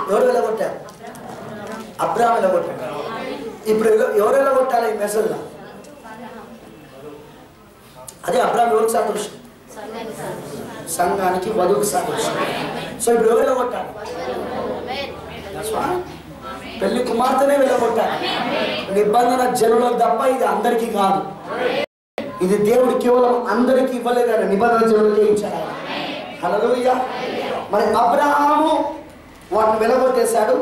ఎవరు వెళ్ళగొట్టారు? అబ్రాహాము వెళ్ళగొట్టాడు. ఇప్పుడు ఎవరు వెళ్ళగొట్టాలి ఈ మెసేజ్లో? అదే అబ్రాహాము ఎవరికి సాదృశ్యం? సంఘానికి, వధువుకి సాదృశ్యం. సో ఇప్పుడు ఎవరు వెళ్ళగొట్టాలి? పెళ్లి కుమార్తెనే వెళ్ళగొట్టాలి. నిబంధన జనులకు తప్ప ఇది అందరికీ కాదు. ఇది దేవుడు కేవలం అందరికీ ఇవ్వలేదని నిబంధన జనులకే ఇచ్చాడు. హల్లెలూయా. మరి అబ్రహాము వాటిని వెలగొట్టేశాడు.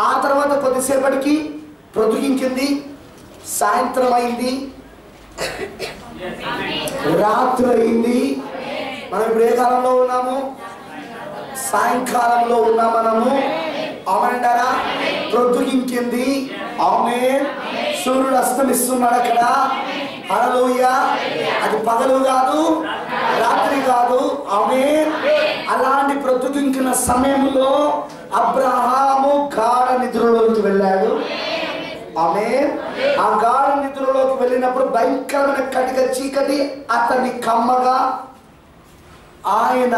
ఆ తర్వాత కొద్దిసేపటికి ప్రొద్దుగించింది, సాయంత్రం అయింది, రాత్రి అయింది. మనం ఇప్పుడు ఏ కాలంలో ఉన్నాము? సాయంకాలంలో ఉన్నాం మనము. ఆమేనంటారా? ప్రొద్దుగించింది. ఆమేన్. సూర్యుడు అస్తమిస్తున్నాడు అక్కడ. హల్లెలూయా. అది పగలు కాదు, రాత్రి కాదు. ఆమేన్. అలాంటి ప్రొద్దుగించిన సమయంలో అబ్రహాము గాఢ నిద్రలోకి వెళ్ళాడు. ఆమేన్. ఆ గాఢ నిద్రలోకి వెళ్ళినప్పుడు భయంకరమైన కటిక చీకటి అతన్ని కమ్మగా, ఆయన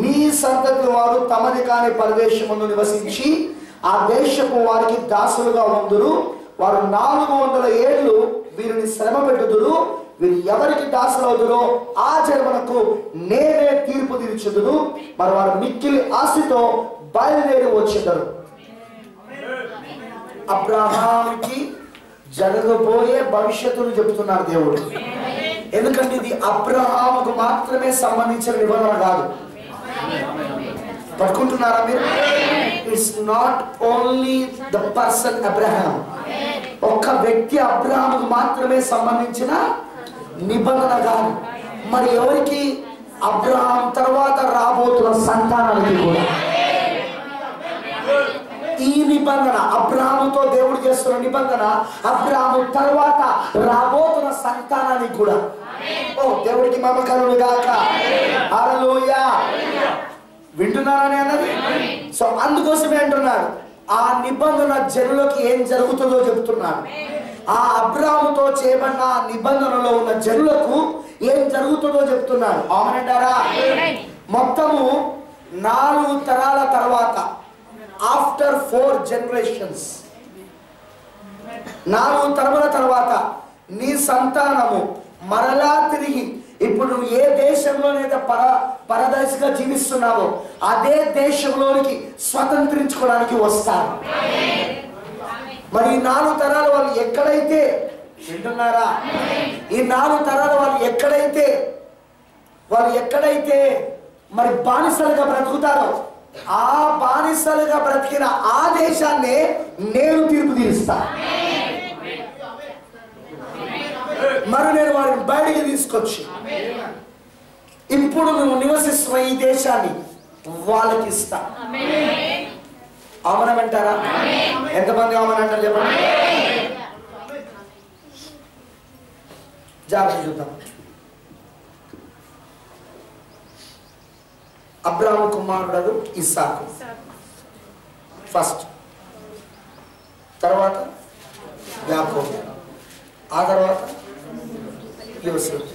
నీ సంతతి వారు తమది కాని పరదేశమును నివసించి ఆ దేశపు వారికి దాసులుగా ఉందురు. వారు 400 ఏళ్ళు వీరిని శ్రమ పెట్టుదురు. వీరు ఎవరికి దాసులవుదురో ఆ జన్మలకు నేనే తీర్పు తీర్చుదును. మరి వారు మిక్కిలి ఆశతో బయలుదేరి వచ్చేదారు. అబ్రహాముకి జరగబోయే భవిష్యత్తును చెబుతున్నారు దేవుడు. ఎందుకంటే ఇది అబ్రహాముకు మాత్రమే సంబంధించిన నిబంధన కాదు. పట్టుకుంటున్నారా మీరు? It's not only the person Abraham. ఒక్క వ్యక్తి అబ్రహాముకు మాత్రమే సంబంధించిన నిబంధన కాదు. మరి ఎవరికి? అబ్రహాం తర్వాత రాబోతున్న సంతానానికి కూడా ఈ నిబంధన. అబ్రహాముతో దేవుడు చేస్తున్న నిబంధన అబ్రహాము తర్వాత రాబోతున్న సంతానానికి కూడా. ఓ దేవుడికి మమకారులు గాక. హల్లెలూయా. వింటున్నారని అన్నది. సో అందుకోసమే అంటున్నాడు, ఆ నిబంధన జనులకు ఏం జరుగుతుందో చెప్తున్నాడు. ఆ అబ్రహాముతో చేయబడిన నిబంధనలో ఉన్న జనులకు ఏం జరుగుతుందో చెప్తున్నాడు. ఆమేనంటారా? మొత్తము 4 తరాల తర్వాత, ఆఫ్టర్ 4 జనరేషన్స్, 4 తరముల తర్వాత నీ సంతానము మరలా తిరిగి ఇప్పుడు నువ్వు ఏ దేశంలోనైతే పరదేశిగా జీవిస్తున్నావో అదే దేశంలోనికి స్వతంత్రించుకోవడానికి వస్తారు. మరి ఈ 4 తరాల వాళ్ళు ఎక్కడైతే, వింటున్నారా? ఈ 4 తరాల వాళ్ళు ఎక్కడైతే మరి బానిసలుగా బ్రతుకుతారో ఆ బానిసలుగా బ్రతికిన ఆ దేశాన్నే నేను తీర్పు తీరుస్తా. మరి నేను వారిని బయటికి తీసుకొచ్చి ఇప్పుడు నువ్వు నివసిస్తున్న ఈ దేశాన్ని వాళ్ళకి ఇస్తా. ఆమనమంటారా? ఎంతమంది ఆమనంటారు చెప్పండి. జాగ్రత్త చూద్దాం. అబ్రాహాము కుమారుడు ఇస్సాకు ఫస్ట్, తర్వాత యాకోబు, ఆ తర్వాత యోసేపు.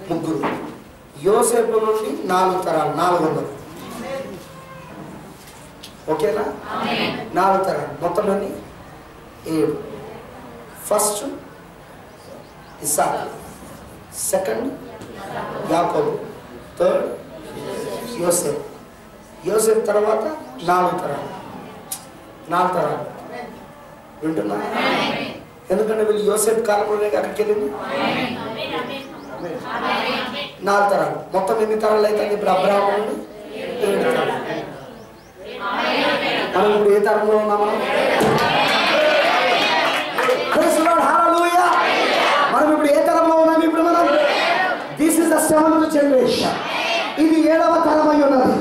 ముగ్గురు. యోసేపు నుండి 4 తరాలు, 400. ఓకేనా? 4 తరాలు మొత్తం అన్ని 7. ఫస్ట్ ఇస్సాకు, సెకండ్ యాకోబు, థర్డ్ యోసేపు. యోసేపు తర్వాత 4 తరాలు. 4 తరాలు. వింటున్నా? ఎందుకంటే వీళ్ళు యోసేపు కాలంలోనే అక్కడికి వెళ్ళింది. 4 తరాలు. మొత్తం ఎన్ని తరాలు అయితే ఇప్పుడు అబ్రహాము నుండి 7 తరాలు. మనం ఇప్పుడు ఏ తరంలో ఉన్నాం? మనం ఇప్పుడు ఏ తరంలో ఉన్నాం? ఇప్పుడు మనం this is the 7th generation. ఇది 7వ తరం అయి ఉన్నది.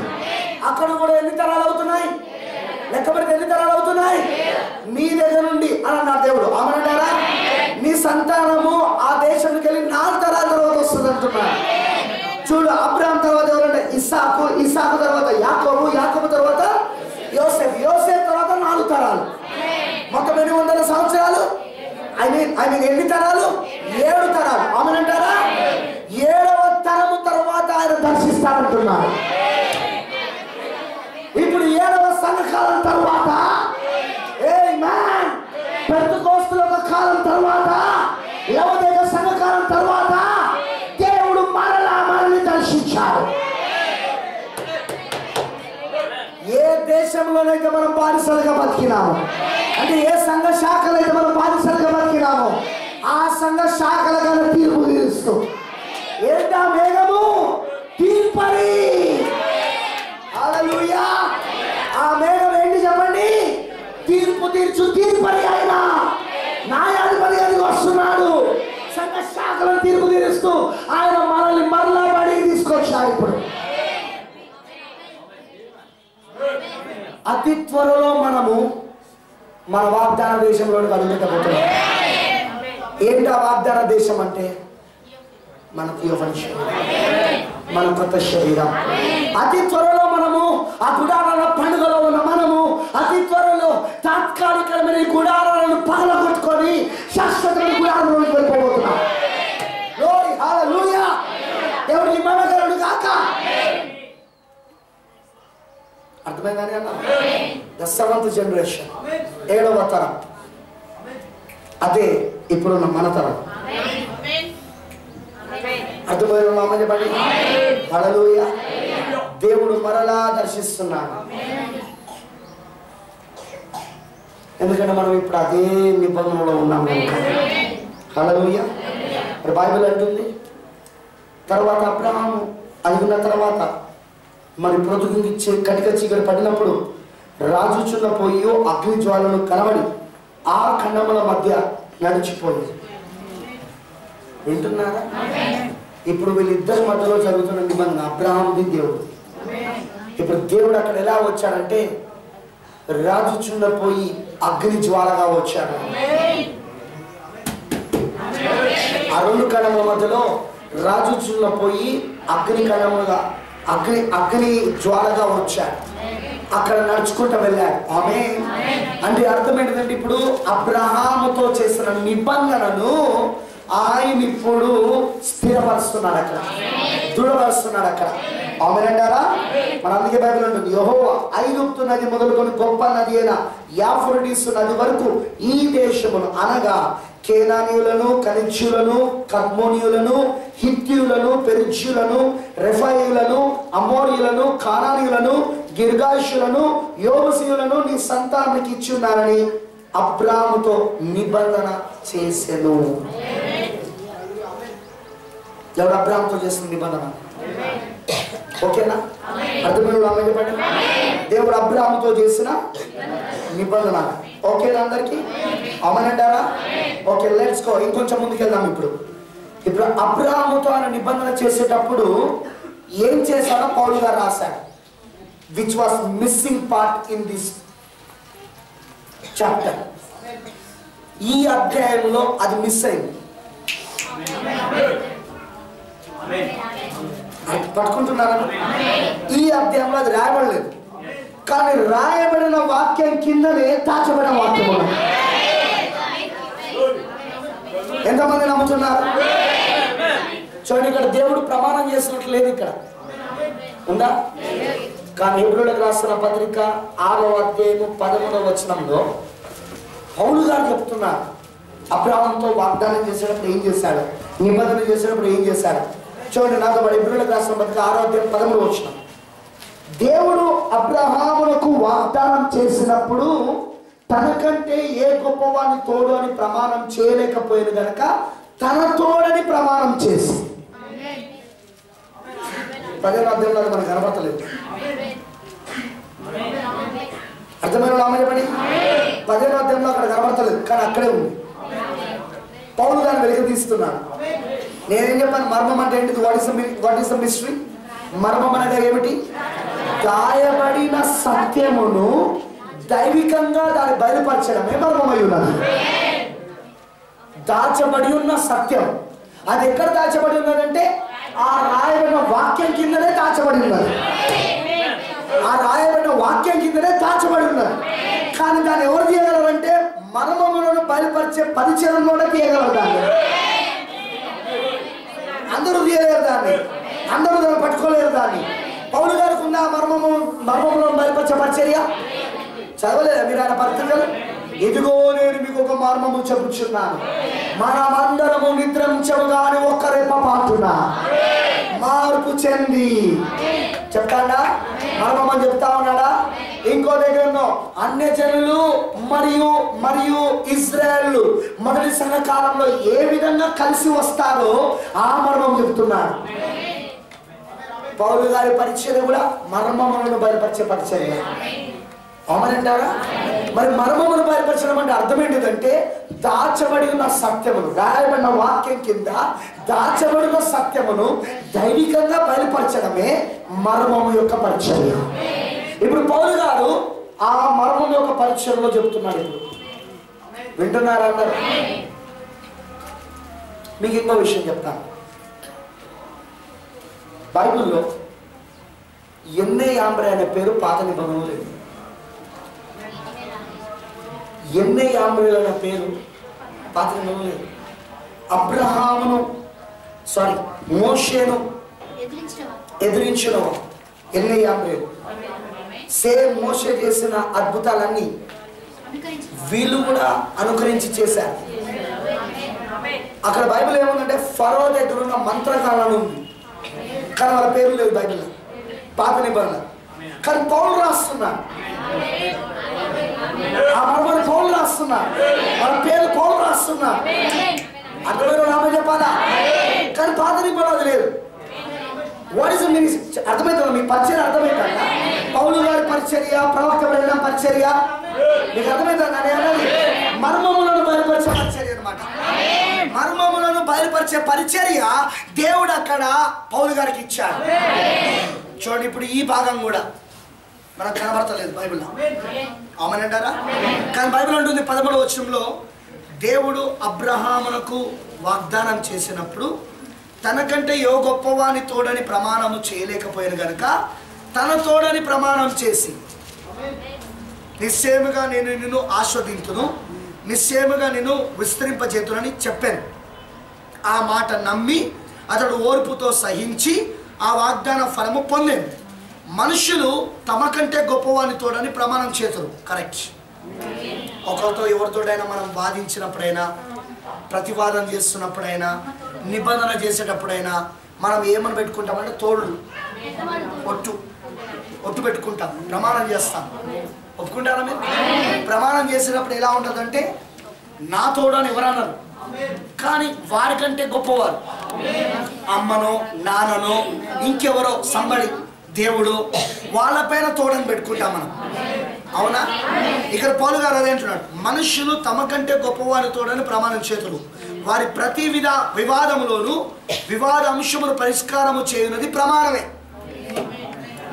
అక్కడ కూడా ఎన్ని తరాలు అవుతున్నాయి? లెక్కబడితే ఎన్ని తరాలు అవుతున్నాయి? నీ దగ్గర నుండి అని అన్నాడు దేవుడు. ఆమనంటారా? నీ సంతానము ఆ దేశానికి వెళ్ళి 4 తరాల తర్వాత వస్తుంది అంటున్నాడు. చూడు, అబ్రహాం తర్వాత ఎవరంటే ఇస్సాకు, ఇస్సాకు తర్వాత యాకోబు, యాకోబు తర్వాత యోసేపు, యోసేపు తర్వాత 4 తరాలు. మొత్తం ఎన్ని వందల సంవత్సరాలు? ఐ మీన్ ఎన్ని తరాలు? 7 తరాలు. ఆమనంటారా? 7వ జరిగిస్తానంటున్నాడు. ఇప్పుడు 7వ సంఘకాలం తర్వాత పెంతెకోస్తుల కాలం తర్వాత లవోదికయ సంఘకాలం తర్వాత దేవుడు మరలా మనల్ని దర్శించాడు. ఏ దేశంలోనైతే మనం బానిసలుగా బతికినామో, అంటే ఏ సంఘ శాఖలైతే మనం బానిసలుగా బతికినామో ఆ సంఘ శాఖలుగా తీర్పు తీరుస్తూ ఏంటా మేఘము తీర్పరి. హల్లెలూయా. ఆ మేఘం ఏంటి చెప్పండి? తీర్పు తీర్చు తీర్పరి. ఆయన న్యాయాధిపతి గారికి వస్తున్నాడు. సంఘ శాఖలను తీర్పు తీరుస్తూ ఆయన మనల్ని మరలా బడికి తీసుకొచ్చాడు. ఇప్పుడు అతి త్వరలో మనము మన వాగ్దాన దేశంలోకి అడుగుపెట్టబోతున్నాం. ఏంటి ఆ వాగ్దాన దేశం అంటే? మన తీవ్రమైన శరీరం, మన కొత్త శరీరం. అతి త్వరలో మనము ఆ గుడారాల పండుగలో ఉన్న మనము అతి త్వరలో తాత్కాలికమైన గుడారాలను పగలగొట్టుకొని శాశ్వతమైన గుడారంలోకి వెళ్ళిపోతున్నాం. గ్లోరీ, హల్లెలూయా. దేవుడికి మహిమ గాక. అర్థమైందని అన్న ద 7th జనరేషన్, 7వ తరం. అదే ఇప్పుడున్న మన తరం. అర్థమైనా చెప్పండి. హల్లెలూయా. దేవుడు మరలా దర్శిస్తున్నాడు. ఎందుకంటే మనం ఇప్పుడు అదే నిబంధనలో ఉన్నాం. హల్లెలూయా. మరి బైబిల్ అంటుంది తర్వాత అబ్రహాము అడిగిన తర్వాత మరి బ్రతుకునిచ్చే కటిక చీకటి పడినప్పుడు రాజుచున్న పోయి అగ్ని జ్వాలను కనబడి ఆ ఖండముల మధ్య నడిచిపోయింది. వింటున్నారా? ఇప్పుడు వీళ్ళిద్దరి మధ్యలో జరుగుతున్న నిబంధన అబ్రహాముది దేవుడు. ఇప్పుడు దేవుడు అక్కడ ఎలా వచ్చాడంటే రాజుచున్న పోయి అగ్ని జ్వాలగా వచ్చాడు. ఆ 2 కణముల మధ్యలో రాజుచున్న పోయి అగ్ని కణములుగా అగ్ని జ్వాలగా వచ్చాడు. అక్కడ నడుచుకుంటూ వెళ్ళాడు. ఆమేన్. అంటే అర్థం ఏంటంటే ఇప్పుడు అబ్రహాముతో చేసిన నిబంధనను ఆయన ఇప్పుడు స్థిరపరుస్తున్నాడు, అక్కడ దృఢపరుస్తున్నాడు అక్కడ. ఆమేన్ అంటారా? మన అందుకే బైబిల్ ఉంటుంది యెహోవా ఐగుప్తు నది మొదలుకొని గొప్ప నది అయిన యాఫ్రటీసు నది వరకు ఈ దేశమును అనగా కేనానీయులను, కనిజ్యులను, కర్మోనీయులను, హిత్తీయులను, పెరిజ్యులను, రెఫాయియులను, అమోరీయులను, కానానీయులను, గిర్గాషులను, యోబుసీయులను నీ సంతానానికి ఇచ్చి ఉన్నారని అబ్రాహాముతో నిబంధన చేసెను. ఎవరు అబ్రాహాముతో చేసిన నిబంధన? ఓకేనా? అర్థమైన ఆమె చెప్పండి. దేవుడు అబ్రాహాముతో చేసిన నిబంధన ఓకేనా అందరికి? అవునంటారా? Okay, let's go. ఇంకొంచెం ముందుకు వెళ్దాం. ఇప్పుడు అబ్రాహాముతో ఆయన నిబంధన చేసేటప్పుడు ఏం చేశాడో పౌలు గారు రాశాడు. Which was missing part in this chapter. ఈ అధ్యాయంలో అది మిస్ అయింది. పట్టుకుంటున్నారా? ఈ అధ్యాయంలో అది రాయబడలేదు, కానీ రాయబడిన వాక్యం కిందనే దాచబడిన వాక్యం ఉన్నది. ఎంతమంది నమ్ముతున్నారు? చూడండి, ఇక్కడ దేవుడు ప్రమాణం చేసినట్లు లేదు, ఇక్కడ ఉందా? కానీ హెబ్రీయులకు రాసిన పత్రిక 6వ అధ్యాయము 13వ వచనంలో పౌలు గారు చెప్తున్నారు అబ్రాహాముతో వాగ్దానం చేసేటప్పుడు ఏం చేశాడు, నిబంధన చేసేటప్పుడు ఏం చేశాడు. చూడండి, నాతో పాటు హెబ్రీయులకు రాసిన పత్రిక 6వ అధ్యాయం 13వ వచనం. దేవుడు అబ్రహామునకు వాగ్దానం చేసినప్పుడు తనకంటే ఏ గొప్పవాని తోడు అని ప్రమాణం చేయలేకపోయింది కనుక తన తోడని ప్రమాణం చేసి 10వ అధ్యాయంలో మనకు కనబడలేదు. అర్థమైన రామయ్యపడి 10వ అధ్యాయంలో అక్కడ కనబడతలేదు, కానీ అక్కడే ఉంది. పౌలు దాన్ని వెలికి తీస్తున్నాను. నేనేం చెప్పాను? మర్మం అంటే ఏంటిది? What is the mystery? మర్మం అనగా ఏమిటి? దాయబడిన సత్యమును దైవికంగా దాన్ని బయలుపరచడమే మర్మమై ఉన్నది. దాచబడి ఉన్న సత్యం అది ఎక్కడ దాచబడి ఉన్నదంటే ఆ రాయబడిన వాక్యం కిందనే దాచబడి ఉన్నది. ఆ రాయబడిన వాక్యం కిందనే దాచబడి ఉన్నది. కానీ దాన్ని ఎవరు తీయగలరంటే మర్మములను బయలుపరిచే పరిచయంలోనే తీయగలరు. దాన్ని అందరూ తీయలేరు. దాన్ని అందరూ దాన్ని పట్టుకోలేరు. దాన్ని పౌలు గారికి ఉన్న మర్మములను బయలుపరిచే పరిచర్య చదవలేదా మీరు ఆయన పత్రికలు? ఇదిగో నేను మీకు ఒక మర్మము చెప్పుచున్నాను, మనమందరము నిద్రించముగాని ఒక్క రెప్ప పాటున మార్పు చెంది. చెప్తాడా మర్మం అని చెప్తా ఉన్నాడా? ఇంకో దగ్గర అన్యజనులు మరియు మరియు ఇజ్రాయేలు మొదటి సంఘకాలంలో ఏ విధంగా కలిసి వస్తారో ఆ మర్మం చెప్తున్నాడు. పౌలు గారి పరిచర్య కూడా మర్మములను బయలుపరిచే పరిచర్య. అవునంటారా? మరి మర్మమును బయలుపరచడం అంటే అర్థం ఏంటిదంటే దాచబడి ఉన్న సత్యమును, రాయబడిన వాక్యం కింద దాచబడిన సత్యమును దైవికంగా బయలుపరచడమే మర్మము యొక్క పరిచర్య. ఇప్పుడు పౌలు గారు ఆ మర్మం యొక్క పరిచర్యలో చెబుతున్నాడు. ఇప్పుడు వింటున్నారా అందరూ? మీకు ఇంకో విషయం చెప్తాను. బైబిల్లో ఎన్నేయాంబ్రే అనే పేరు పాత నిబంధనలో లేదు. ఎన్నేయాంబ్రే అనే పేరు పాత నిబంధనలో లేదు. అబ్రహామును మోషేను ఎదిరించిన ఎన్నేయాంబ్రే. సేమ్ మోషే చేసిన అద్భుతాలన్నీ వీళ్ళు కూడా అనుకరించి చేశారు. అక్కడ బైబిల్ ఏముందంటే ఫరో దగ్గర ఉన్న మంత్రకాలను ఉంది, కానీ వాళ్ళ పేరు లేదు బైబిల్లో, పాత నిబంధన. కానీ పౌలు రాస్తున్నాడు, ఆ మర్మని పౌలు రాస్తున్నాడు, వాళ్ళ పేరు పౌలు రాస్తున్నాడు. అర్థమైన నామే చెప్పాలా? కానీ పాత నిబంధన అది లేదు. What is ministry? అర్థమవుతుందా? మీ పరిచర్య అర్థమవుతుందా? పౌలు గారి పరిచర్య, ప్రవక్త పరిచర్య మీకు అర్థమవుతుందా? మర్మములను బయలుపరిచే పరిచర్య అనమాట. మర్మములను బయలుపరిచే పరిచర్య దేవుడు అక్కడ పౌలు గారికి ఇచ్చాడు. చూడండి, ఇప్పుడు ఈ భాగం కూడా మనకు కనబడతలేదు బైబిల్లో. అవునంటారా? కానీ బైబిల్ అంటుంది 13వ వచనంలో, దేవుడు అబ్రహామునకు వాగ్దానం చేసినప్పుడు తనకంటే యో గొప్పవాని తోడని ప్రమాణము చేయలేకపోయాను గనుక తన తోడని ప్రమాణం చేసి నిశ్చయముగా నేను నిన్ను ఆస్వాదింతును, నిశ్చయముగా నేను విస్తరింపజేతునని చెప్పాను. ఆ మాట నమ్మి అతడు ఓర్పుతో సహించి ఆ వాగ్దాన ఫలము పొందాను. మనుషులు తమ కంటే గొప్పవాని తోడని ప్రమాణం చేతురు. కరెక్ట్. ఒకరితో ఎవరితోడైనా మనం వాదించినప్పుడైనా, ప్రతివాదన చేస్తున్నప్పుడైనా, నిబంధన చేసేటప్పుడైనా మనం ఏమని పెట్టుకుంటామంటే తోళ్ళు, ఒట్టు పెట్టుకుంటాం, ప్రమాణం చేస్తాం. ఒప్పుకుంటారా మీరు? ప్రమాణం చేసేటప్పుడు ఎలా ఉంటుందంటే నా తోడని ఎవరన్నారు, కానీ వారికంటే గొప్పవారు, అమ్మనో నాన్ననో ఇంకెవరో సంబడి దేవుడు, వాళ్ళపైన తోడని పెట్టుకుంటాం మనం. అవునా? ఇక్కడ పౌలు గారు అదేంటున్నాడు, మనుషులు తమ కంటే గొప్పవారి తోడని ప్రమాణం చేతులు, వారి ప్రతి వివాదములోను వివాద అంశమును పరిష్కారము చేయనది ప్రమాణమే.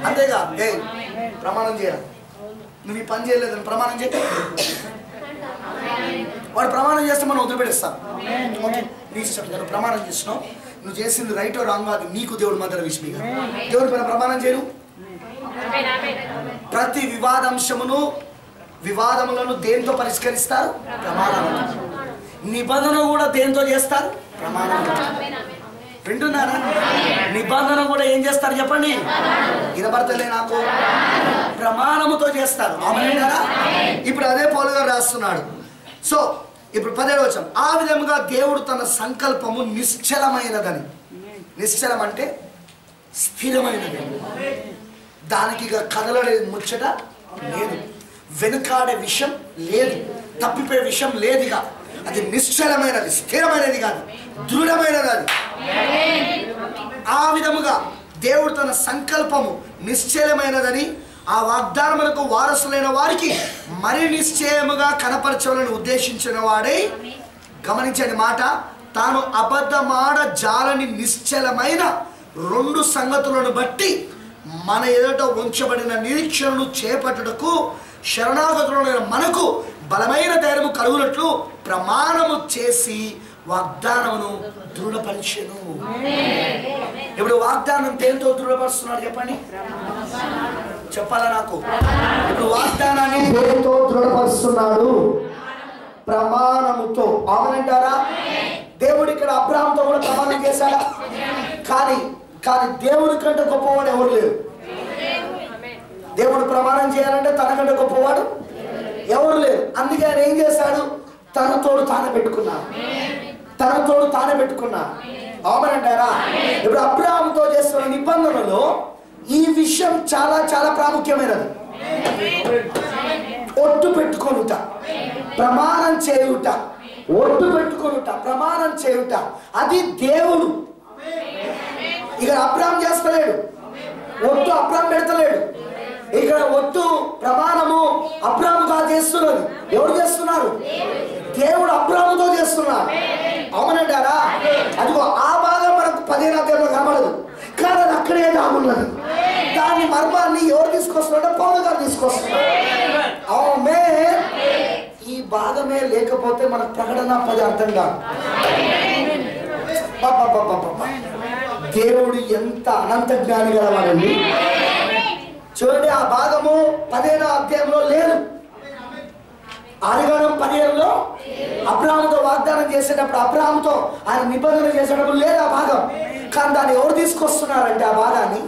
అంతేగా ప్రమాణం చేయాలి. నువ్వు ఈ పని చేయలేదని ప్రమాణం చేయ, వాడు ప్రమాణం చేస్తే మనం వదిలిపెట్టేస్తాం. నీ ఇష్టం, నువ్వు ప్రమాణం చేసినావు, నువ్వు చేసింది రైటో రాంగో అది నీకు దేవుడి మధ్య విషయంగా దేవుడి పైన ప్రమాణం చేయను. ప్రతి వివాదములను దేంతో పరిష్కరిస్తారు? ప్రమాణం. నిబంధన కూడా దేంతో చేస్తారు? ప్రమాణం. వింటున్నారా? నిబంధన కూడా ఏం చేస్తారు చెప్పండి? వినబడతలే నాకు? ప్రమాణముతో చేస్తారు. అవునంటారా? ఇప్పుడు అదే పౌలు గారు రాస్తున్నాడు. సో ఇప్పుడు 10వ వచనం, ఆ విధముగా దేవుడు తన సంకల్పము నిశ్చలమైనదని. నిశ్చలం అంటే స్థిరమైనది, దానికి ఇక కదలడే ముచ్చట లేదు, వెనుకాడే విషయం లేదు, తప్పిపోయే విషయం లేదుగా. అది నిశ్చలమైనది, స్థిరమైనది కాదు, దృఢమైనది. అది ఆ విధముగా దేవుడు తన సంకల్పము నిశ్చలమైనదని ఆ వాగ్దానములకు వారసులైన వారికి మరి నిశ్చయముగా కనపరచాలని ఉద్దేశించిన వాడై, గమనించండి మాట, తాను అబద్ధమాడ జాలని నిశ్చలమైన 2 సంగతులను బట్టి మన ఎదుట ఉంచబడిన నిరీక్షణను చేపట్టుటకు శరణాగతులైన మనకు బలమైన ధైర్యము కలుగునట్లు ప్రమాణము చేసి వాగ్దానమును దృఢపరిచెను. ఇప్పుడు వాగ్దానం దేంతో దృఢపరుస్తున్నాడు చెప్పండి? చెప్పాలా నాకు? ఇప్పుడు వాగ్దానాన్ని దేంతో దృఢపరుస్తున్నాడు? ప్రమాణముతో. అవునంటారా? దేవుడు ఇక్కడ అబ్రహాముతో కూడా ప్రమాణం చేశాడా? కానీ దేవుడి కంటే గొప్పవాడు ఎవరు లేరు. దేవుడు ప్రమాణం చేయాలంటే తనకంటే గొప్పవాడు ఎవరు లేరు. అందుకే ఆయన ఏం చేశాడు? తన తోడు తానే పెట్టుకున్నాడు. తన తోడు తానే పెట్టుకున్నాడు. అవునంటారా? ఇప్పుడు అబ్రాహాముతో చేస్తున్న నిబంధనలో ఈ విషయం చాలా చాలా ప్రాముఖ్యమైనది. ఒట్టు పెట్టుకొనుట, ప్రమాణం చేయుట, ఒట్టు పెట్టుకొనుట, ప్రమాణం చేయుట, అది దేవుడు. ఇక్కడ అబ్రాహాం చేస్తలేడు, ఒట్టు అబ్రాహాం పెడతలేడు. ఇక్కడ ఒట్టు ప్రమాణము అబ్రాహాముగా చేస్తున్నది. ఎవరు చేస్తున్నారు? దేవుడు అబ్రాహాముతో చేస్తున్నాడు. అవునంటారా? అదిగో ఆ భాగం మనకు 15వ అధ్యాయంలో కనబడదు, కానీ అది అక్కడే దాగున్నది. దాని మర్మాన్ని ఎవరు తీసుకొస్తున్నాడో పౌలు గారు తీసుకొస్తున్నాడు. అవునే, ఈ భాగమే లేకపోతే మన ప్రకటన పది అర్థం కాదు. దేవుడు ఎంత అనంత జ్ఞాని గలవాడండి. చూడండి, ఆ భాగము 15వ అధ్యాయంలో లేదు. ఆదికాండం 15లో అబ్రాహాముతో వాగ్దానం చేసేటప్పుడు, అబ్రాహాముతో ఆయన నిబంధన చేసేటప్పుడు లేదు ఆ భాగం. కానీ దాన్ని ఎవరు తీసుకొస్తున్నారంటే ఆ భాగాన్ని,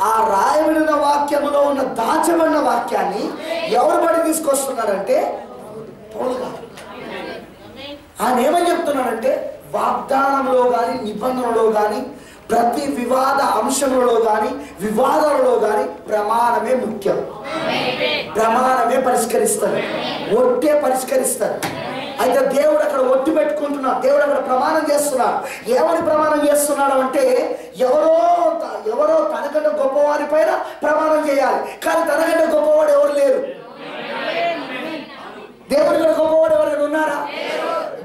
ఆ రాయబడిన వాక్యములో ఉన్న దాచబడిన వాక్యాన్ని ఎవరు బడి తీసుకొస్తున్నారంటే పౌలు గారు. ఆయన ఏమని చెప్తున్నాడంటే వాగ్దానంలో కానీ నిబంధనలో కానీ ప్రతి వివాద అంశంలో కానీ వివాదాలలో కానీ ప్రమాణమే ముఖ్యం. ప్రమాణమే పరిష్కరిస్తారు, ఒట్టే పరిష్కరిస్తారు. అయితే దేవుడు అక్కడ ఒట్టు పెట్టుకుంటున్నాడు, దేవుడు అక్కడ ప్రమాణం చేస్తున్నాడు. ఏమని ప్రమాణం చేస్తున్నాడు అంటే ఎవరో తనకంటే గొప్పవారి పైన ప్రమాణం చేయాలి. కానీ తనకంటే గొప్పవాడు ఎవరు లేరు. దేవుడి కంటే గొప్పవాడు ఎవరైనా ఉన్నారా?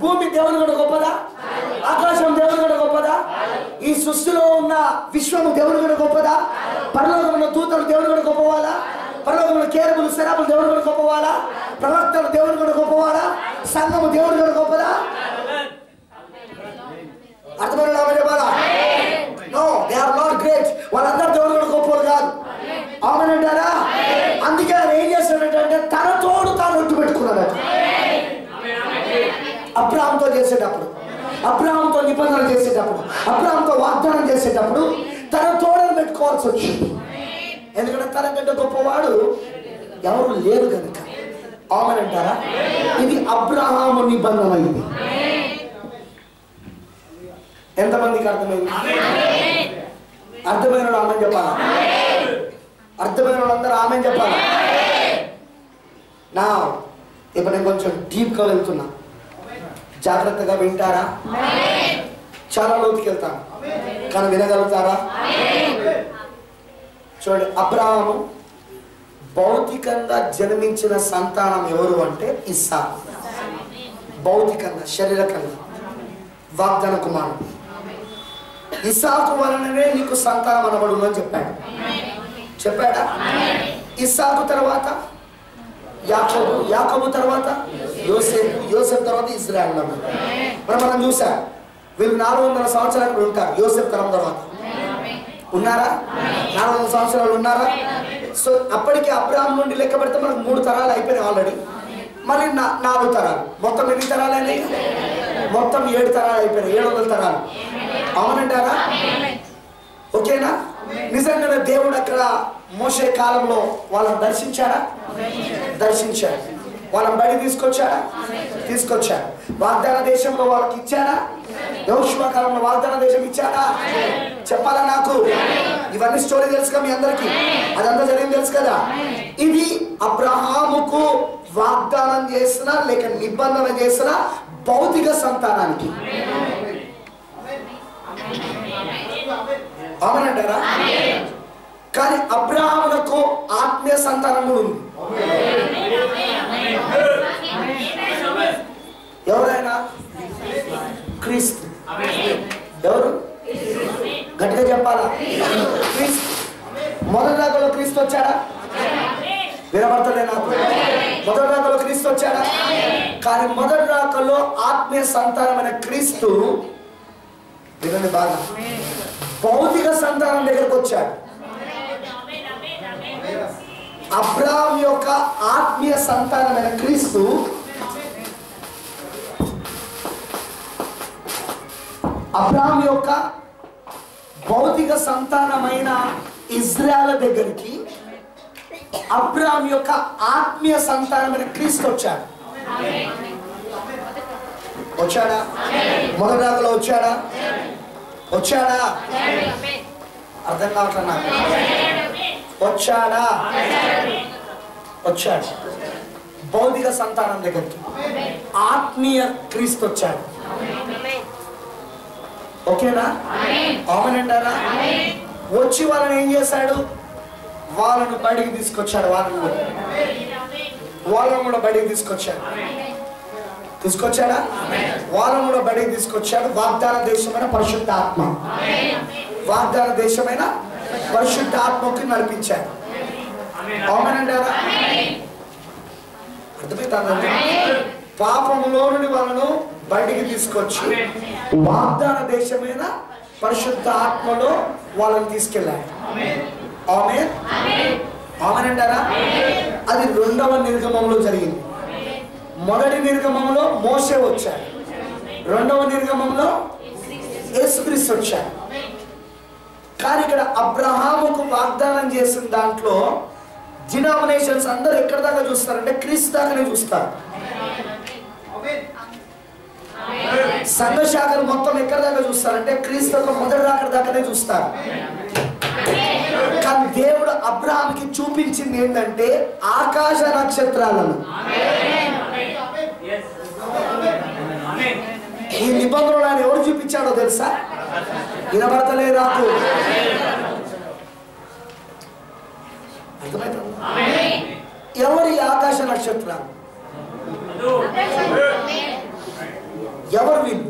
భూమి దేవుడి కంటే గొప్పదా? ఆకాశం దేవుడి కంటే గొప్పదా? ఈ సృష్టిలో ఉన్న విశ్వము దేవుడి కంటే గొప్పదా? పరలోకంలో ఉన్న దూతలు దేవుడి కంటే గొప్పవాళ్ళా? పరలోకంలో కేరుబులు శరాబులు దేవుడి కంటే గొప్పవాళ్ళా? ప్రవక్తలు దేవుడి కంటే గొప్పవాడా? సంఘము దేవుడి కంటే గొప్పదా? అర్థమైనా చెప్పాలా? No, they are not great. వాళ్ళందరూ దేవుడి కంటే గొప్పలు కాదు. అవునంటారా? అందుకే ఆయన ఏం చేస్తాడంటే తన తోడు తాను ఒట్టు పెట్టుకున్నాడు. అబ్రాహాముతో చేసేటప్పుడు, అబ్రాహాముతో నిబంధన చేసేటప్పుడు, అబ్రాహాముతో వాగ్దానం చేసేటప్పుడు తన తోడను పెట్టుకోవాల్సి వచ్చింది. ఎందుకంటే తనకంటే గొప్పవాడు ఎవరు లేరు కనుక. అవునంటారా? ఇది అబ్రాహాము నిబంధన. ఇది ఎంతమందికి అర్థమైంది? అర్థమైన ఆమె చెప్పాలా? అర్థమైన వాళ్ళందరూ ఆమె చెప్పాలా? నా ఇప్పుడు నేను కొంచెం డీప్గా వెళ్తున్నా, జాగ్రత్తగా వింటారా? చాలా లోతుకి వెళ్తాను, కానీ వినగలుగుతారా? చూడండి, అబ్రాహాము భౌతికంగా జన్మించిన సంతానం ఎవరు అంటే ఇస్సాకు. భౌతికంగా, శరీరకంగా వాగ్దాన కుమారుడు. ఇస్సాకు వలననే నీకు సంతానం అనబడును అని చెప్పాడా? ఇస్సాకు తర్వాత యాకోబు, యాకోబు తర్వాత యోసేపు, యోసేపు తర్వాత ఇజ్రాయెల్. మనం చూసాం, వీళ్ళు 400 సంవత్సరాలు ఉంటారు. యోసేపు తరం తర్వాత ఉన్నారా? 400 సంవత్సరాలు ఉన్నారా? సో అప్పటికి అబ్రాహాం నుండి లెక్క పెడితే మనకు 3 తరాలు అయిపోయినాయి ఆల్రెడీ. మళ్ళీ 4 తరాలు, మొత్తం ఎన్ని తరాలు అయినాయి? మొత్తం 7 తరాలు అయిపోయినాయి, 700 తరాలు. అవునంటారా? ఓకేనా? నిజంగానే దేవుడు అక్కడ మోషే కాలంలో వాళ్ళని దర్శించాడా? దర్శించాడు. వాళ్ళని బయట తీసుకొచ్చాడు. వాగ్దాన దేశంలో వాళ్ళకి ఇచ్చాడా? యెహోషువ కాలంలో వాగ్దాన దేశం ఇచ్చాడా? చెప్పాలా నాకు? ఇవన్నీ స్టోరీ తెలుసుగా మీ అందరికీ, అదంతా జరిగింది తెలుసు కదా. ఇది అబ్రహాముకు వాగ్దానం చేసిన లేక నిబంధన చేసిన భౌతిక సంతానానికి. అవునంటారా? కానీ అబ్రహామునకు ఆత్మీయ సంతానం కూడా ఉంది. ఎవరైనా? క్రీస్తు. ఎవరు? గట్టిగా చెప్పాలా? క్రీస్తు. మొదటి రాకలో క్రీస్తు వచ్చాడా? వినబడతలే నాకు. మొదటి రాకలో క్రీస్తు వచ్చాడా? కానీ మొదటి రాకలో ఆత్మీయ సంతానమైన క్రీస్తు, వినండి బాగా, భౌతిక సంతానం దగ్గరకు వచ్చాడు. అబ్రాహాం యొక్క ఆత్మీయ సంతానమైన క్రీస్తు అబ్రాహాం యొక్క భౌతిక సంతానమైన ఇజ్రాయెల్ దగ్గరికి అబ్రాహాం యొక్క ఆత్మీయ సంతానమైన క్రీస్తు వచ్చాడు. వచ్చాడా? మొదటి రాకలో వచ్చాడా? వచ్చాడా? అర్థం కావట్లేదు నాకు. వచ్చాడా? వచ్చాడు. భౌతిక సంతానం దగ్గరికి ఆత్మీయ క్రీస్తు వచ్చాడు. ఓకేనా? అవునంటారా? వచ్చి వాళ్ళని ఏం చేశాడు? వాళ్ళను బయటికి తీసుకొచ్చాడు. వాళ్ళను కూడా బయటికి తీసుకొచ్చాడు. తీసుకొచ్చాడా? వాళ్ళను కూడా బయటికి తీసుకొచ్చాడు. వాగ్దాన దేశమైన పరిశుద్ధ ఆత్మ, వాగ్దాన దేశమైన పరిశుద్ధ ఆత్మకి నడిపించాడు. అవునంటారా? అర్థమవుతుందండి. పాపములో నుండి వాళ్ళను బయటికి తీసుకొచ్చి వాగ్దాన దేశమైన పరిశుద్ధ ఆత్మలో వాళ్ళని తీసుకెళ్ళాడు. ఆమేన్. ఆమేనంటారా? అది రెండవ నిర్గమంలో జరిగింది. మొదటి నిర్గమంలో మోషే వచ్చాడు. రెండవ నిర్గమంలో యేసుక్రీస్తు వచ్చాడు. కానీ ఇక్కడ అబ్రహాముకు వాగ్దానం చేసిన దాంట్లో డినామినేషన్స్ అందరూ ఎక్కడి దాకా చూస్తారంటే క్రీస్తు దాకానే చూస్తారు. సంఘ శాఖలు మొత్తం ఎక్కడి దాకా చూస్తారంటే క్రీస్తు యొక్క మొదటి రాకడ దాకానే చూస్తారు. కానీ దేవుడు అబ్రహాంకి చూపించింది ఏంటంటే ఆకాశ నక్షత్రాలను. ఈ నిబంధనలు ఆయన ఎవరు చూపించాడో తెలుసా? వినబడతలే నాకు. అర్థమవుతుంది? ఎవరి ఆకాశ నక్షత్రాలు? ఎవరు వీళ్ళు?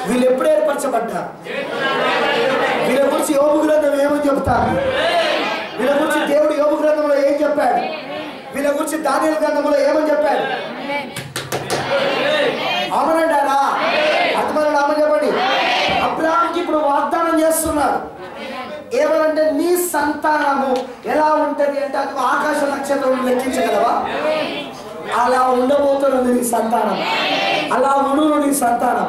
వీళ్ళు ఎప్పుడు ఏర్పరచబడ్డారు? వీళ్ళ గురించి యోబు గ్రంథం ఏమని చెప్తారు? వీళ్ళ గురించి దేవుడు యోబు గ్రంథంలో ఏం చెప్పాడు? వీళ్ళ గురించి దానియేలు గ్రంథంలో ఏమని చెప్పాడు? అవునంటారా? అర్థమైన నామని చెప్పండి. అబ్రహాంకి ఇప్పుడు వాగ్దానం చేస్తున్నారు. ఏమనంటే నీ సంతానము ఎలా ఉంటది అంటే అది ఆకాశ నక్షత్రం లెక్కించగలవా? అలా ఉండబోతున్నది నీ సంతానం. అలా ఉండు నీ సంతానం.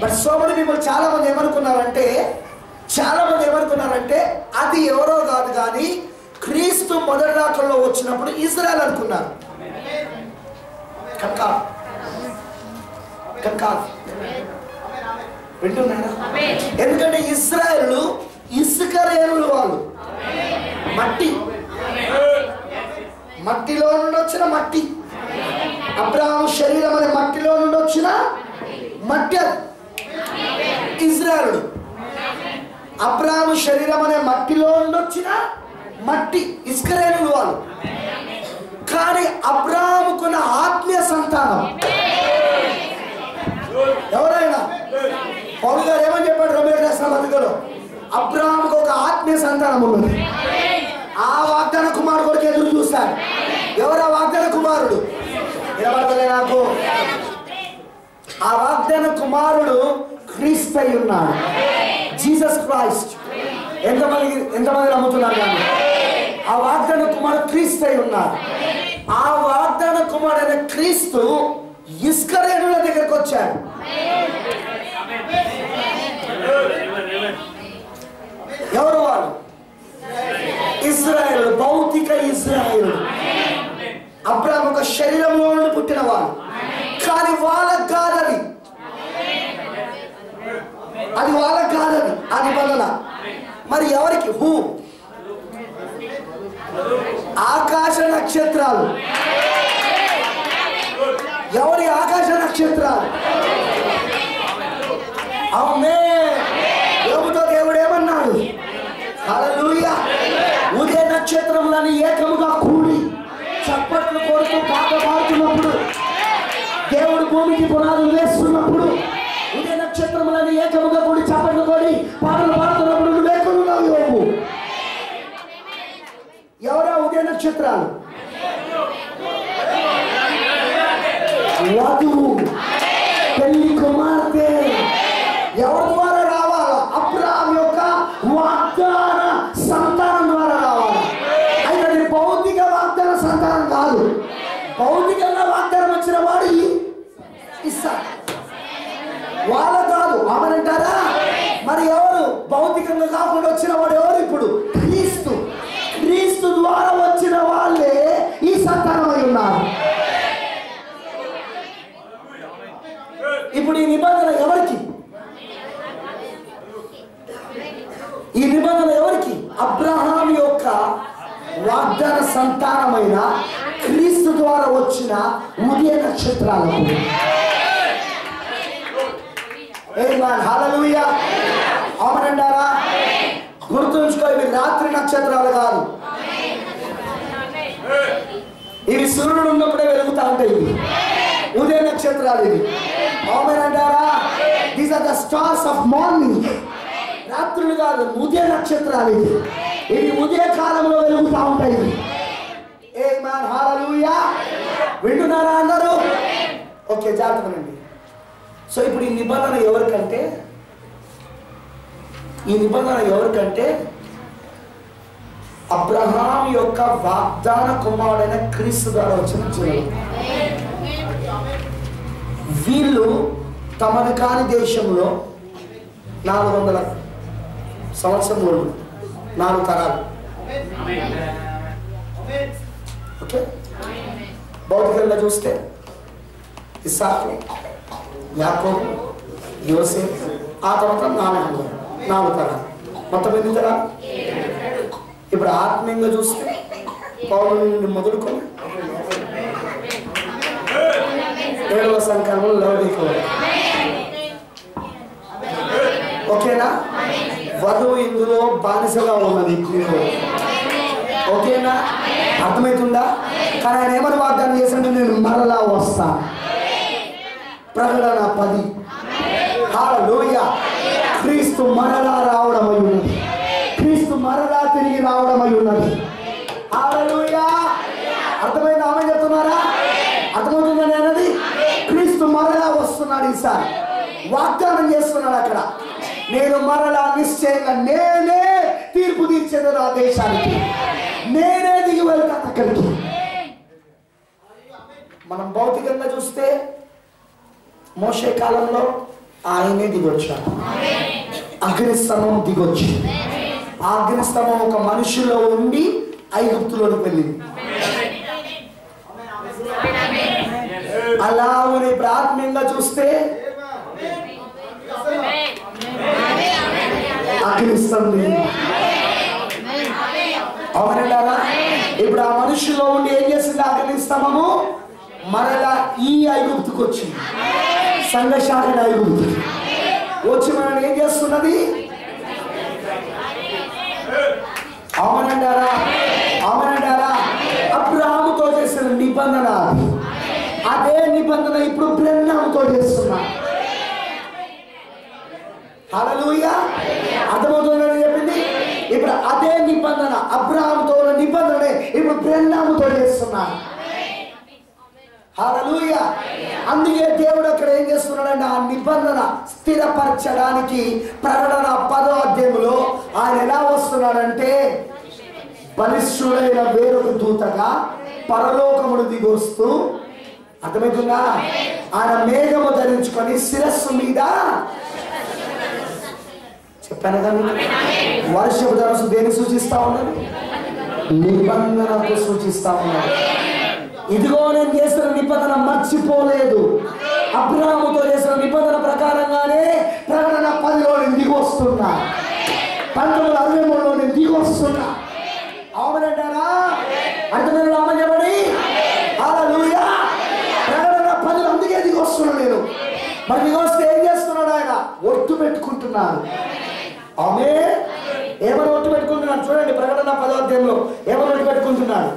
బట్ సో మెనీ పీపుల్ చాలా మంది ఏమనుకున్నారంటే అది ఎవరో కాదు కానీ క్రీస్తు మొదటి రాకడలో వచ్చినప్పుడు ఇజ్రాయెల్ అనుకున్నారు. కనుక వింటున్నారా? ఎందుకంటే ఇజ్రాయెల్ ఇసుక రేణులు, వాళ్ళు మట్టిలో నుండి వచ్చిన మట్టి. అబ్రహాము శరీరం అనే మట్టిలో నుండి వచ్చిన మట్టి. ఇజ్రాయెల్ అబ్రహాము శరీరం అనే మట్టిలో నుండి వచ్చిన మట్టి, ఇసుక రేణులు వాళ్ళు. కానీ అబ్రహాముకున్న ఆత్మీయ సంతానం ఎవరైనా పౌలు గారు ఏమని చెప్పాడు? రోమీయులకు రాసిన పత్రికలో అబ్రహాముకు ఒక ఆత్మీయ సంతానం ఉన్నది. ఆ వాగ్దాన కుమారుడు కొరకు ఎదురు చూస్తాడు. ఎవరు ఆ వాగ్దాన కుమారుడు? నిలబడతలే నాకు. ఆ వాగ్దాన కుమారుడు క్రీస్తు అయి ఉన్నాడు. Jesus Christ. ఎంతమంది నమ్ముతున్నారు? కానీ ఆ వాగ్దాన కుమారుడు క్రీస్తు అయి ఉన్నాడు. ఆ వాగ్దాన కుమారుడైన క్రీస్తు ఇస్కరేణుల దగ్గరకు వచ్చాడు. ఎవరు వాళ్ళు? ఇజ్రాయెల్, భౌతిక ఇజ్రాయెల్. అబ్రహాము ఒక శరీరంలో నుండి పుట్టిన వాళ్ళు. కానీ వాళ్ళకు కాదని, అది వాళ్ళకు కాదని ఆ నిబంధన. మరి ఎవరికి? ఆకాశ నక్షత్రాలు. ఎవరి ఆకాశ నక్షత్రాలు? ఆమేన్. యోబుతో దేవుడు ఏమన్నాడు? హల్లెలూయా. ఉదయ నక్షత్రములని ఏకముగా కూడి చప్పట్లు కొడుతూ పాట పాడుతున్నప్పుడు, దేవుడు భూమికి పునాదులు వేస్తున్నప్పుడు, ఉదయ నక్షత్రములని ఏకముగా కూడి చప్పట్లు కొడి పాటలు పాడుతున్నప్పుడు నువ్వు ఎక్కడున్నావు యోబు? ఎవరా ఉదయ నక్షత్రాలు? వధువు, పెళ్లి కుమార్తె. ఎవరి ద్వారా రావాలా? అబ్రహాం యొక్క వాగ్దాన సంతానం ద్వారా రావాలి. అయితే అది భౌతిక వాగ్దాన సంతానం కాదు. భౌతికంగా వాగ్దానం వచ్చిన వాడు ఇస్సాకు. వాళ్ళ కాదు. ఆమేనంటారా? మరి ఎవరు? భౌతికంగా కాకుండా వచ్చిన వాడు ఎవరు? ఇప్పుడు క్రీస్తు. క్రీస్తు ద్వారా వచ్చిన వాళ్ళే ఈ సంతానమై ఉన్నారు. ఇప్పుడు ఈ నిబంధన ఎవరికి? ఈ నిబంధన ఎవరికి? అబ్రహాం యొక్క వాగ్దాన సంతానమైన క్రీస్తు ద్వారా వచ్చిన ఉదయ నక్షత్రాలకు. హల్లెలూయా, ఆమేనంటారా? గుర్తుంచుకో, ఇవి రాత్రి నక్షత్రాలు కాదు. ఇవి సూర్యుడు ఉన్నప్పుడే వెలుగుతా ఉంటాయి. ఇవి ఉదయ నక్షత్రాలు. ఇవి ఆమేనంటారా? These are the stars of morning. రాత్రులు కాదు, ఉదయ నక్షత్రాలు. ఇవి ఉదయ కాలంలో వెలుగుతా ఉంటాయి. ఆమేన్, హల్లెలూయా. వింటున్నారా అందరూ? ఓకే, జాగ్రత్తనండి. సో ఇప్పుడు ఈ నిబంధన ఎవరికంటే? ఈ నిబంధన ఎవరికంటే అబ్రహాం యొక్క వాగ్దాన కుమారుడైన క్రీస్తు ద్వారా వచ్చిన జనులు. వీళ్ళు తమది కాని దేశంలో 400 సంవత్సరములు, 4 తరాలు. ఓకే, భౌతికంగా చూస్తే ఇస్సాకు, యాకోబు, యోసేపు, ఆ తర్వాత 4 తరాలు, మొత్తం ఎన్ని తరాలు? ఇప్పుడు ఆత్మీయంగా చూస్తే పౌలు నుండి మొదలుకొని 7వ సంఖ్యలో లౌకికులు. ఓకేనా? వధువు ఇందులో బానిసగా ఉన్నది. ఓకేనా? అర్థమవుతుందా? కానీ ఆయన ఏమని వాగ్దానం చేశాడు? నేను మరలా వస్తా. ప్రకటన 10. హల్లెలూయా. క్రీస్తు మరలా రావడం అయి ఉన్నది. క్రీస్తు మరలా తిరిగి రావడం అయి ఉన్నది. హల్లెలూయా. అర్థమైందా? ఆమె చెప్తున్నారా? అర్థమవుతుందని అన్నది. క్రీస్తు మరలా వస్తున్నాడు. ఈసారి వాగ్దానం చేస్తున్నాడు అక్కడ. నేను మరలా నిశ్చయంగా నేనే తీర్పు తీర్చేది ఆ దేశానికి. నేనే దిగి వెళ్తాను అక్కడికి. మనం భౌతికంగా చూస్తే మోషే కాలంలో ఆయనే దిగొచ్చాడు. అగ్నిస్తంభం దిగొచ్చి, ఆ అగ్నిస్తంభం ఒక మనుషుల్లో ఉండి ఐగుప్తులోకి వెళ్ళింది. అలా ఇప్పుడు ఆత్మీయంగా చూస్తే అగ్నిస్తంభం. అవునంటారా? ఇప్పుడు ఆ మనుషుల్లో ఉండి ఏం చేసింది? అగ్నిస్తంభము మరలా ఈ ఐగుప్తుకు వచ్చింది. సంఘశాఖ ఐగుప్తు వచ్చి మనం ఏం చేస్తున్నది? అవునంటారా? అవునంటారా? అబ్రహాముతో చేసిన నిబంధన, అదే నిబంధన ఇప్పుడు బ్రహ్మాముతో చేస్తున్నా. హల్లెలూయా. అర్థమవుతుందని చెప్పింది. ఇప్పుడు అదే నిబంధన, అబ్రహాముతో ఉన్న నిబంధనే ఇప్పుడు బ్రహ్మాముతో చేస్తున్నా. హల్లెలూయా. అందుకే దేవుడు అక్కడ ఏం చేస్తున్నాడంటే ఆ నిబంధన స్థిరపరచడానికి ప్రకటన 10వ అధ్యాయంలో ఆయన ఎలా వస్తున్నాడంటే బలిష్ఠుడైన వేరొక దూతగా పరలోకముడు దిగొస్తూ, అర్థమవుతుందా? ఆయన మేఘము ధరించుకొని శిరస్సు మీద, చెప్పాను కదా, వర్షపు ధరస్సు దేన్ని సూచిస్తా ఉన్నది? నిబంధనకు సూచిస్తా ఉన్నది. ఇదిగో నేను చేసిన నిబంధన మర్చిపోలేదు. అబ్రహాముతో చేసిన నిబంధన ప్రకారంగానే ప్రకటన 10లో నేను దిగి వస్తున్నా. 1963లో నేను దిగి వస్తున్నా. అవునంటారా? అర్థమైన రామని చెప్పండి. హల్లెలూయా. ప్రకటన 10లో అందుకే దిగి వస్తున్నా నేను. మరి దిగి వస్తే ఏం చేస్తున్నాడు ఆయన? ఒట్టు పెట్టుకుంటున్నాడు. ఆమె ఏమని ఒట్టు పెట్టుకుంటున్నాడు? చూడండి ప్రకటన 10వ అధ్యాయంలో ఏమని ఒట్టు పెట్టుకుంటున్నాడు?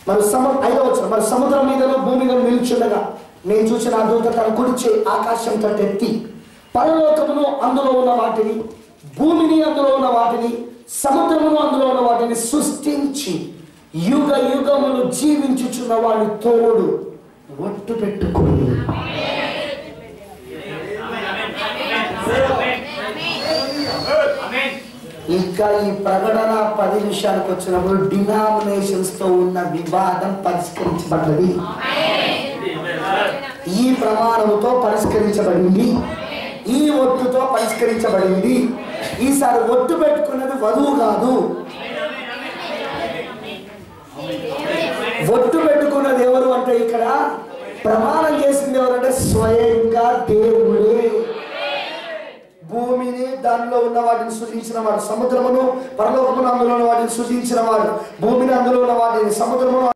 మరి 5వ వచనం, మరి సముద్రం మీదను భూమి మీద నిల్చుండగా నేను చూసిన ఆ దూత తన కుడిచే ఆకాశం తట్టెత్తి పరలోకమును అందులో ఉన్న వాటిని, భూమిని అందులో ఉన్న వాటిని, సముద్రమును అందులో ఉన్న వాటిని సృష్టించి యుగ యుగములు జీవించుచున్న వాడి తోడు ఒట్టు పెట్టుకోండి. ఇంకా ఈ ప్రకటన 10 నిమిషాలకు వచ్చినప్పుడు డినామినేషన్స్ తో ఉన్న వివాదం పరిష్కరించబడ్డది. ఈ ప్రమాణముతో పరిష్కరించబడింది, ఈ ఒట్టుతో పరిష్కరించబడింది. ఈసారి ఒట్టు పెట్టుకున్నది వధువు కాదు, ఒట్టు పెట్టుకున్నది ఎవరు అంటే ఇక్కడ ప్రమాణం చేసింది ఎవరంటే స్వయంగా దేవుడే. భూమిని దానిలో ఉన్న వాటిని సృజించిన వాడు, సముద్రమును పరలోకమును అందులో ఉన్న వాటిని సృజించిన వాడు, భూమిని అందులో ఉన్న వాటిని సముద్రమును